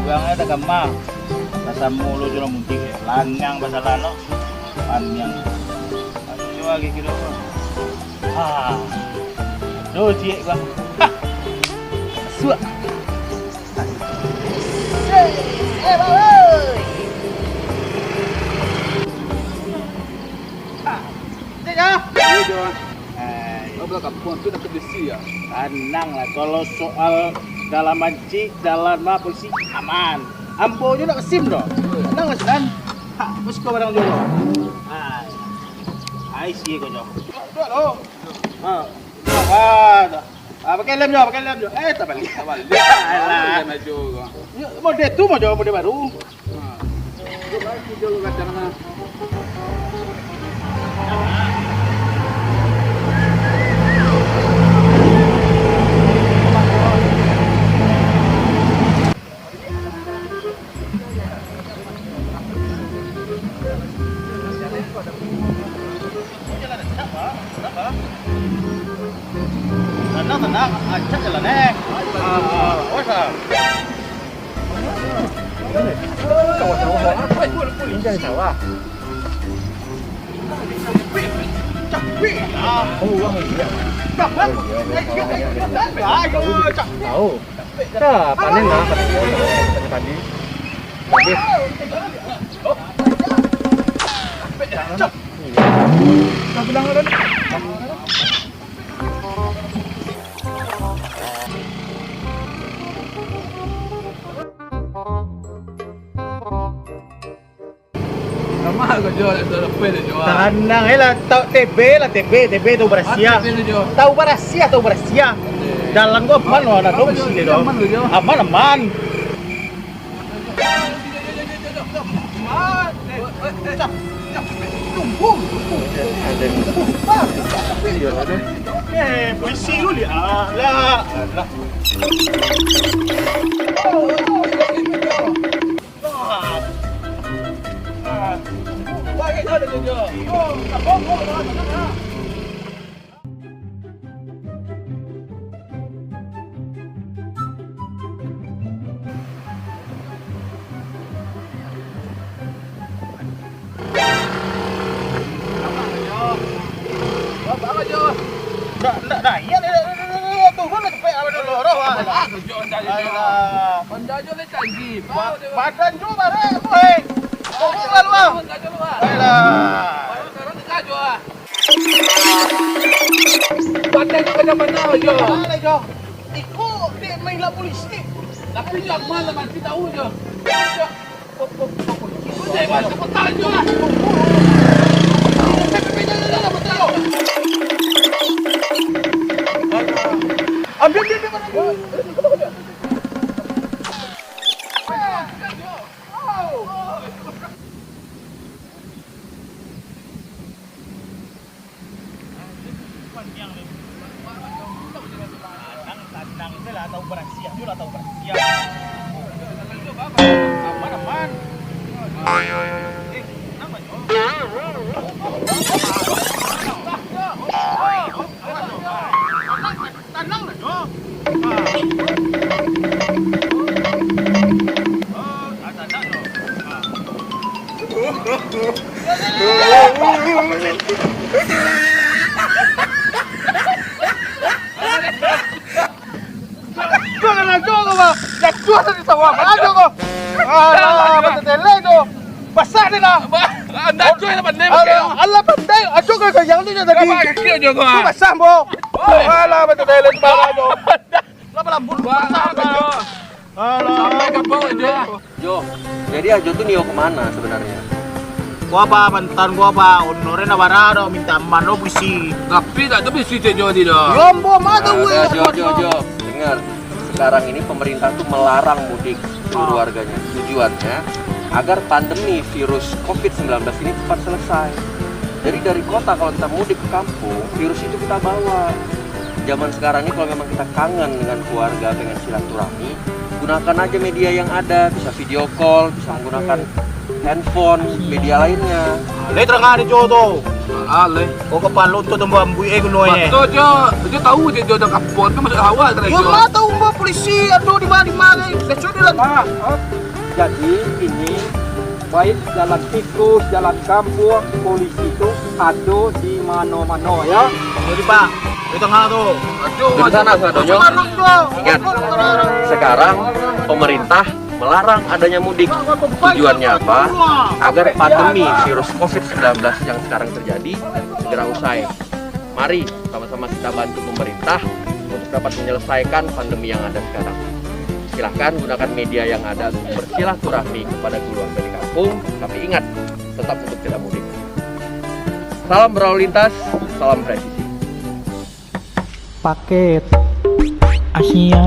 Buangnya ada gampang. Bahasa mulu juga mungkin. Lanyang bahasa lano. Lanyang. Ayo lagi gitu. Tuh cie bang. Suak. Tenang lah, kalau soal dalam mancing, jalan mah polisi aman. Ambo juga nak kesim doh. Tenang lah Sedan. Bos kau barang dulu. Ai sih kau jauh. Dua loh. Pakai lem jo, pakai lem jo. Tak balik. Alah. Model tu mau jauh model baru. Coba video lu kacang. Tenang, acak jalan panen lah padi. Tenang lah, tahu TB tahu berasia. Tahu berasia. Dalam gua aman loh, ada dong sini dong. Aman. Polisi dulu ya. Lah. Nah, iya turun cepet apa dulu roh. Penjajo le canggih. Badan juga bare, boy. Turun lalu ah. Alah. Sekarang dikajo ah. Badan juga ada mana jo. Mana jo? Ikut dia main lah polisi. Tapi yang mana mesti tahu jo. Saya masuk kota jo ah. Ambil. Tenang lah, tahu berasia, juga tahu berasia. Aman. Tenang lah, Jo. Jangan kau mah, jatuh tadi sawah. Aduh kau. Alah, betul tele tu. Basah ni nak. Anda cuy lah pandai pakai. Allah pandai. Aduh kau yang ni tadi. Apa kaki jo kau? Basah mo. Alah, betul tele tu barang tu. Lama lambun basah jo. Alah. Sampai kampung jo. Jo, jadi Ajo tuh Nio kemana sebenarnya? Gua apa mantan gua apa honorin abarado minta mano puisi. Tapi tak tu mesti jo di do. Yombo mata gue. Jo, dengar. sekarang ini pemerintah tuh melarang mudik seluruh warganya. Tujuannya agar pandemi virus COVID-19 ini cepat selesai. Jadi dari kota kalau kita mudik ke kampung, virus itu kita bawa. Zaman sekarang ini kalau memang kita kangen dengan keluarga, pengen silaturahmi, gunakan aja media yang ada, bisa video call, bisa menggunakan handphone, media lainnya. Le terang ni jodoh. Ale. Kau kapan lu tu tempat ambui gunanya? Betul dia tahu dia jodoh kampung kan masuk awal kan Ya mana tahu mbak polisi aduh di mana? Lecu dia lah. Jadi ini baik jalan tikus, jalan kampung, polisi itu ada di mana-mana ya. Jadi Pak, di tengah tu. Aduh, Di sana, Sadonyo. Ingat, sekarang pemerintah melarang adanya mudik. Tujuannya apa? Agar pandemi virus COVID-19 yang sekarang terjadi segera usai. Mari sama-sama kita bantu pemerintah untuk dapat menyelesaikan pandemi yang ada sekarang. Silahkan gunakan media yang ada untuk bersilaturahmi kepada keluarga di kampung, tapi ingat, tetap untuk tidak mudik. Salam berlalu lintas, salam presisi. Paket Asia.